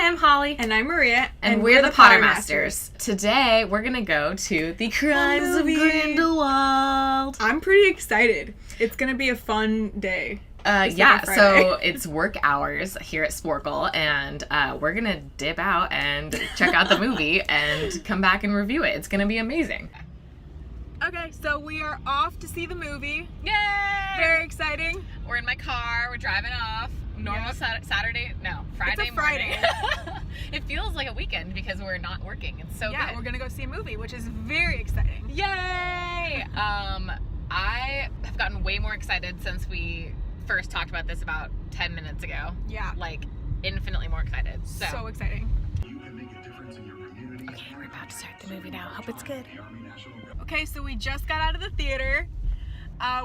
Hi, I'm Holly. And I'm Maria. And we're the Pottermasters. Today, we're going to go to the Crimes of Grindelwald. I'm pretty excited. It's going to be a fun day. So it's work hours here at Sporcle, and we're going to dip out and check out the movie and come back and review it. It's going to be amazing. Okay, so we are off to see the movie. Yay! Very exciting. We're in my car. We're driving off. Normal Friday It's a Friday. morning. It feels like a weekend because we're not working. It's so good. We're going to go see a movie, which is very exciting. Yay! I have gotten way more excited since we first talked about this about 10 minutes ago. Yeah. Like, infinitely more excited. So exciting. Okay, we're about to start the movie now. Hope it's good. Okay, so we just got out of the theater.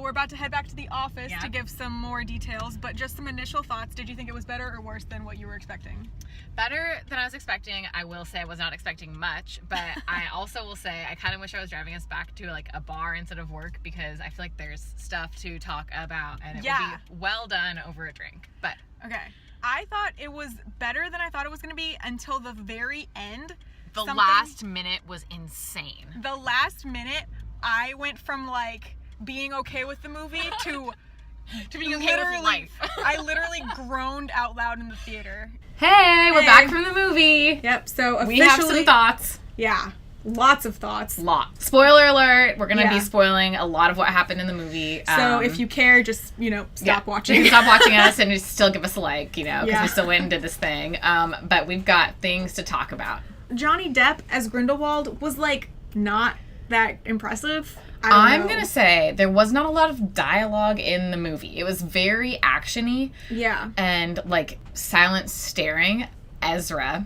We're about to head back to the office to give some more details, but just some initial thoughts. Did you think it was better or worse than what you were expecting? Better than I was expecting. I will say I was not expecting much, but I also will say I kind of wish I was driving us back to like a bar instead of work, because I feel like there's stuff to talk about and it would be well done over a drink. But okay, I thought it was better than I thought it was going to be until the very end. The last minute was insane. The last minute, I went from like being okay with the movie to being okay with life. I literally groaned out loud in the theater. Hey, we're back from the movie. Yep, so officially, we have some thoughts. Yeah, lots of thoughts. Spoiler alert, we're going to be spoiling a lot of what happened in the movie. So if you care, just, stop watching. You can stop watching us and just still give us a like, because we still went and did this thing. But we've got things to talk about. Johnny Depp as Grindelwald was, like, not that impressive. I'm going to say there was not a lot of dialogue in the movie. It was very action-y. Yeah. And, like, silent staring. Ezra.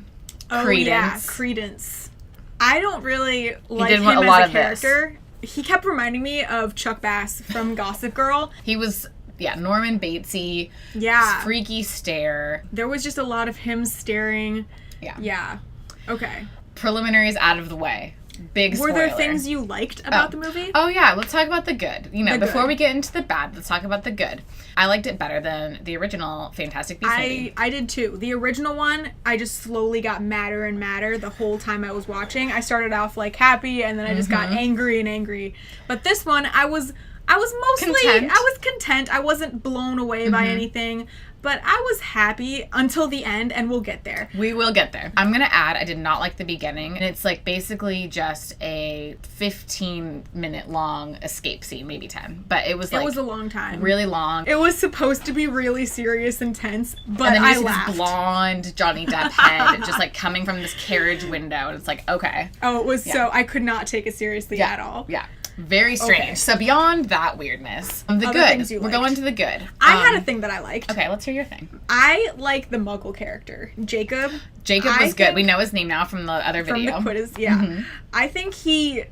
Oh, Credence. Yeah, Credence. I don't really like him a lot as a of character. He kept reminding me of Chuck Bass from Gossip Girl. He was, Norman Batesy. Yeah. Freaky stare. There was just a lot of him staring. Yeah. Yeah. Okay. Preliminaries out of the way. Big spoiler. Were there things you liked about the movie? Oh, yeah. Let's talk about the good. Before we get into the bad, let's talk about the good. I liked it better than the original Fantastic Beasts movie. I did too. The original one, I just slowly got madder and madder the whole time I was watching. I started off like happy and then I just got angry and angry. But this one, I was mostly content. I was content. I wasn't blown away by anything. But I was happy until the end, and we'll get there. We will get there. I'm going to add, I did not like the beginning. And it's like basically just a 15-minute long escape scene, maybe 10. But it was like... It was a long time. Really long. It was supposed to be really serious and tense, but and then I see laughed. This blonde Johnny Depp head just like coming from this carriage window. And it's like, okay. Oh, it was so... I could not take it seriously at all. Yeah. Very strange. Okay. So beyond that weirdness, the Other good. We're going to the good. I had a thing that I liked. Okay, let's hear your thing. I like the Muggle character, Jacob. Jacob was good. We know his name now from the other video. From the quiz, yeah. I think he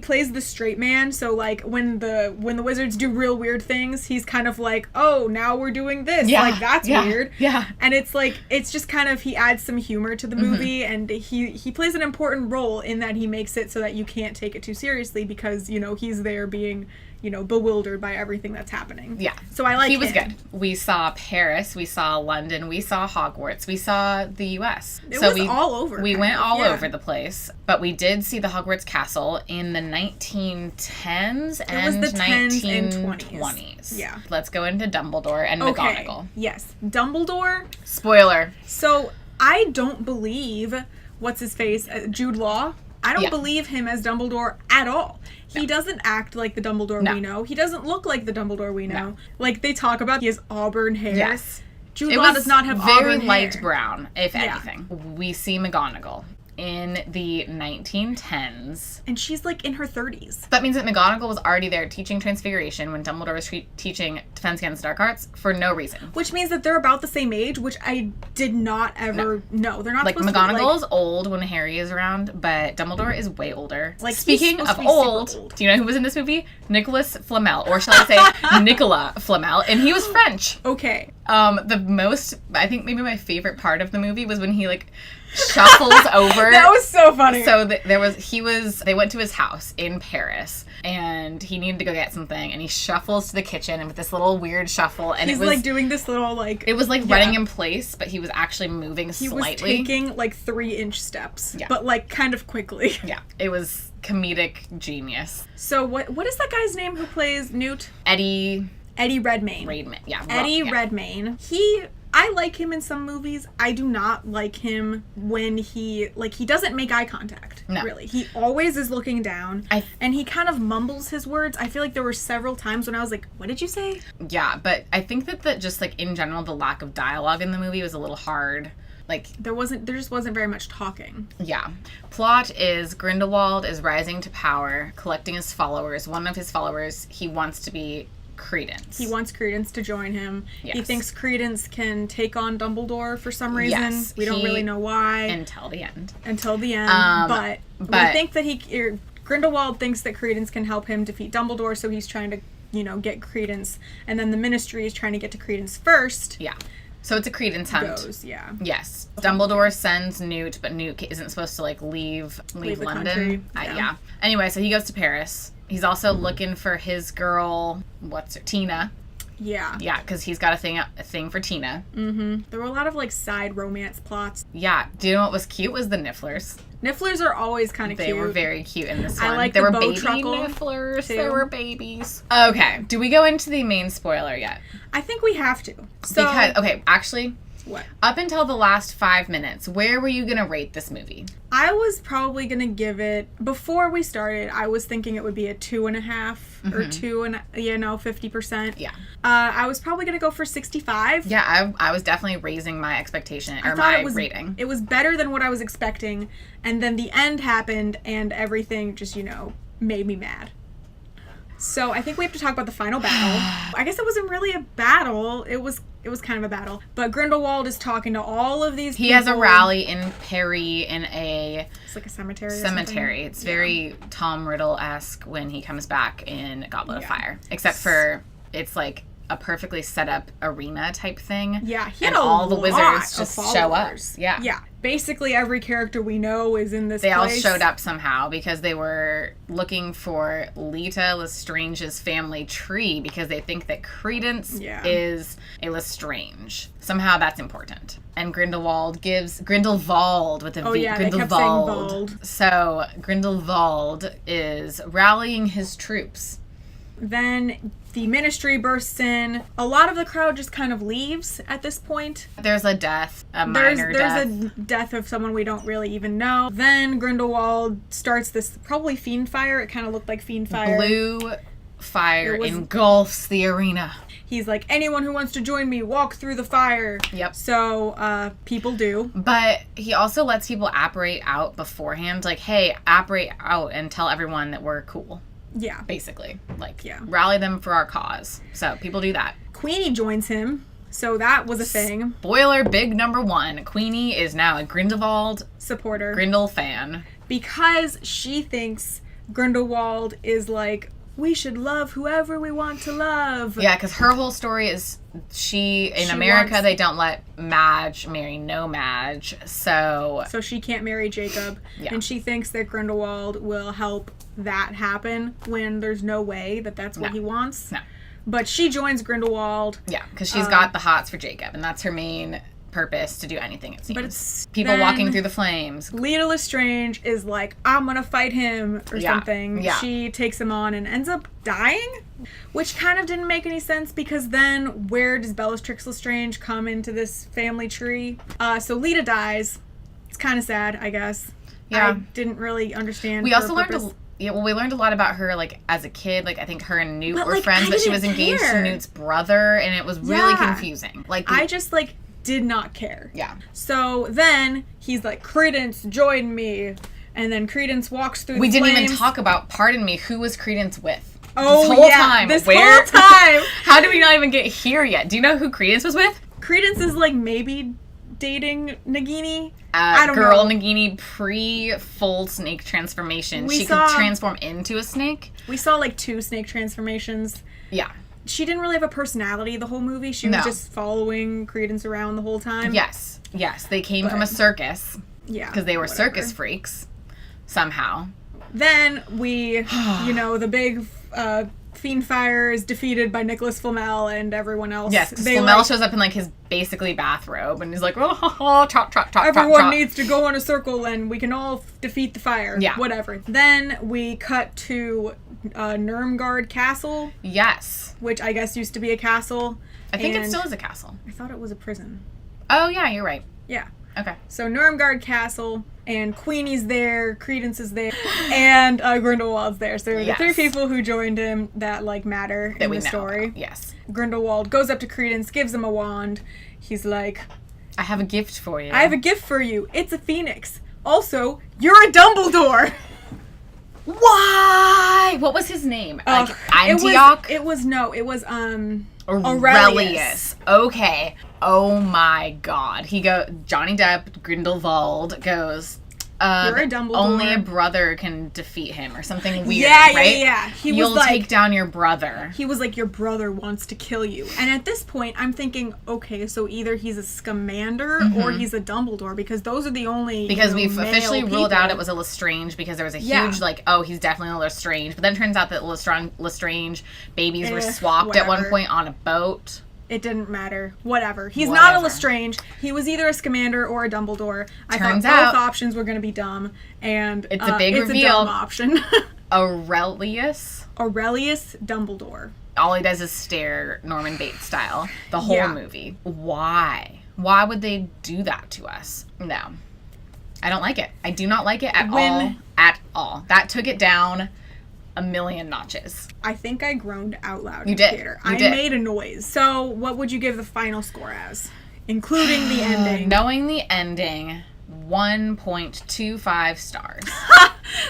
plays the straight man. So like when the wizards do real weird things, he's kind of like, oh, now we're doing this. Yeah. Like that's weird. Yeah. And it's like it's just kind of he adds some humor to the movie, and he plays an important role in that he makes it so that you can't take it too seriously because he's there being bewildered by everything that's happening. Yeah. So I like him. He was good. We saw Paris, we saw London, we saw Hogwarts, we saw the U.S. It was all over. We went all over the place, but we did see the Hogwarts Castle in the 1910s and 1920s. Yeah. Let's go into Dumbledore and McGonagall. Yes. Dumbledore. Spoiler. So I don't believe Jude Law. I don't believe him as Dumbledore at all. He doesn't act like the Dumbledore we know. He doesn't look like the Dumbledore we know. Like they talk about, he has auburn hair. Yes. Jude Law does not have auburn hair. Very light brown, if anything. We see McGonagall in the 1910s. And she's like in her 30s. That means that McGonagall was already there teaching Transfiguration when Dumbledore was teaching Defense Against Dark Arts for no reason. Which means that they're about the same age, which I did not ever know. They're not like supposed McGonagall's to be old when Harry is around, but Dumbledore is way older. Like speaking of old, do you know who was in this movie? Nicholas Flamel, or shall I say Nicolas Flamel, and he was French. Okay. I think maybe my favorite part of the movie was when he like shuffles over That was so funny. So they went to his house in Paris, and he needed to go get something, and he shuffles to the kitchen and with this little weird shuffle, and he's like doing this little like. It was like running in place, but he was actually moving slightly. He was taking like 3-inch steps, but like kind of quickly. Yeah, it was comedic genius. So what is that guy's name who plays Newt? Eddie Redmayne. Yeah. Eddie Redmayne. I like him in some movies. I do not like him when he doesn't make eye contact. No. Really. He always is looking down. And he kind of mumbles his words. I feel like there were several times when I was like, what did you say? Yeah, but I think that just like in general, the lack of dialogue in the movie was a little hard. Like there just wasn't very much talking. Yeah. Plot is Grindelwald is rising to power, collecting his followers. One of his followers, he wants to be Credence. He wants Credence to join him. Yes. He thinks Credence can take on Dumbledore for some reason. Yes, we don't really know why. Until the end. But we think that Grindelwald thinks that Credence can help him defeat Dumbledore, so he's trying to, get Credence. And then the Ministry is trying to get to Credence first. Yeah. So it's a Credence hunt. Yes. Dumbledore sends Newt, but Newt isn't supposed to leave London. Yeah. Anyway, so he goes to Paris. He's also looking for his girl, Tina. Yeah. Yeah, because he's got a thing for Tina. Mm-hmm. There were a lot of side romance plots. Yeah. Do you know what was cute? Was the Nifflers. Nifflers are always kind of cute. They were very cute in this one. I like there the were baby Nifflers. Too. There were babies. Okay. Do we go into the main spoiler yet? I think we have to. Actually. What? Up until the last 5 minutes, where were you going to rate this movie? I was probably going to give it, before we started, I was thinking it would be a 2.5 or 50%. Yeah. I was probably going to go for 65. Yeah, I was definitely raising my expectation, or my rating. It was better than what I was expecting, and then the end happened, and everything just, made me mad. So I think we have to talk about the final battle. I guess it wasn't really a battle. It was kind of a battle. But Grindelwald is talking to all of these people. He has a rally in Perry in it's like a cemetery. It's very Tom Riddle-esque when he comes back in Goblet of Fire. Except for it's like a perfectly set up arena type thing. Yeah, and all the wizards just show up. Yeah. Yeah. Basically every character we know is in this place. They all showed up somehow because they were looking for Leta Lestrange's family tree because they think that Credence is a Lestrange. Somehow that's important. And Grindelwald with a V. Yeah, they kept saying Vald. So Grindelwald is rallying his troops. Then the Ministry bursts in. A lot of the crowd just kind of leaves at this point. There's a death, a minor death. There's a death of someone we don't really even know. Then Grindelwald starts this, probably fiend fire. It kind of looked like fiend fire. Blue fire engulfs the arena. He's like, anyone who wants to join me, walk through the fire. Yep. So, people do. But he also lets people apparate out beforehand. Like, hey, apparate out and tell everyone that we're cool. Yeah. Basically. Rally them for our cause. So, people do that. Queenie joins him. So, that was a thing. Spoiler, big number 1. Queenie is now a Grindelwald supporter. Grindel fan. Because she thinks Grindelwald is like, we should love whoever we want to love. Yeah, because her whole story is in America, they don't let Madge marry no Madge. So she can't marry Jacob. Yeah. And she thinks that Grindelwald will help that happen when there's no way that that's what he wants. No. But she joins Grindelwald. Yeah, because she's got the hots for Jacob, and that's her main purpose to do anything, it seems. But it's people walking through the flames. Leta Lestrange is like, I'm gonna fight him or something. Yeah. She takes him on and ends up dying, which kind of didn't make any sense because then where does Bellatrix Lestrange come into this family tree? So Leta dies. It's kind of sad, I guess. Yeah. I didn't really understand. We also learned we learned a lot about her, as a kid. I think her and Newt were friends, but she was engaged to Newt's brother, and it was really confusing. I just, did not care. Yeah. So then he's like, Credence, join me. And then Credence walks through the flames. We didn't even talk about, pardon me, who was Credence with? Oh, this whole time. This whole time. How did we not even get here yet? Do you know who Credence was with? Credence is, maybe dating Nagini. I don't know. Nagini pre-full snake transformation. She could transform into a snake. We saw, 2 snake transformations. Yeah. She didn't really have a personality the whole movie. She was just following Credence around the whole time. Yes. They came from a circus. Yeah. Because they were circus freaks, somehow. Then we, the big Fiendfire is defeated by Nicholas Flamel and everyone else. Yes, because Flamel shows up in, like, his basically bathrobe, and he's like, oh, chop, chop, chop, everyone chop. needs to go in a circle, and we can all defeat the fire. Yeah. Whatever. Then we cut to Nurmgard Castle. Yes. Which I guess used to be a castle. I think it still is a castle. I thought it was a prison. Oh, yeah, you're right. Yeah. Okay. So Nurmgard Castle, and Queenie's there, Credence is there, and Grindelwald's there. So the three people who joined him that, like, matter in the story. About. Yes. Grindelwald goes up to Credence, gives him a wand. He's like, I have a gift for you. I have a gift for you. It's a phoenix. Also, you're a Dumbledore. Why? What was his name? Like, Antioch? It was Aurelius. Okay. Oh my God. Johnny Depp, Grindelwald goes, you're a Dumbledore. Only a brother can defeat him or something weird, right? Yeah. You'll take down your brother. He was like, your brother wants to kill you. And at this point, I'm thinking, okay, so either he's a Scamander or he's a Dumbledore, because those are the only Because we've officially ruled out it was a Lestrange, because there was a huge, he's definitely a Lestrange. But then it turns out that Lestrange babies were swapped at one point on a boat. It didn't matter. Whatever. He's not a Lestrange. He was either a Scamander or a Dumbledore. I thought both options were going to be dumb, and it's a big reveal. It's a dumb option. Aurelius Dumbledore. All he does is stare Norman Bates style the whole movie. Why? Why would they do that to us? No. I don't like it. I do not like it at all. At all. That took it down a million notches. I think I groaned out loud in the theater. I made a noise. So, what would you give the final score as? Including the ending. Knowing the ending, 1.25 stars.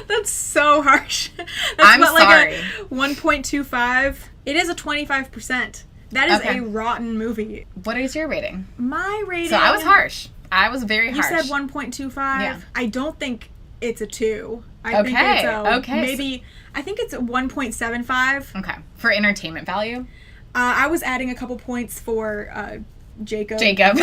That's so harsh. I'm sorry. Like 1.25. It is a 25%. That is a rotten movie. What is your rating? My rating... So, I was harsh. I was very harsh. You said 1.25? Yeah. I don't think it's a 2. I think it's maybe... I think it's 1.75. Okay. For entertainment value? I was adding a couple points for Jacob. Okay.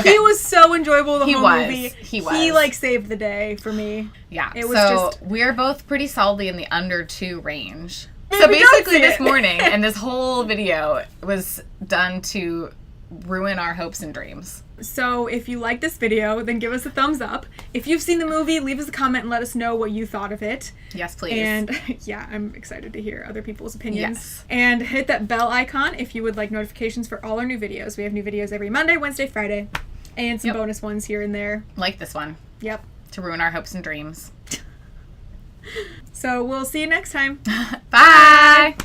He was so enjoyable the whole movie. He was. He, like, saved the day for me. Yeah. It was we're both pretty solidly in the under 2 range. So basically this morning, and this whole video was done to ruin our hopes and dreams. So if you like this video, then give us a thumbs up. If you've seen the movie, leave us a comment and let us know what you thought of it. Yes, please. And yeah, I'm excited to hear other people's opinions. Yes. And hit that bell icon if you would like notifications for all our new videos. We have new videos every Monday, Wednesday, Friday, and some bonus ones here and there. Like this one. Yep. To ruin our hopes and dreams. So we'll see you next time. Bye!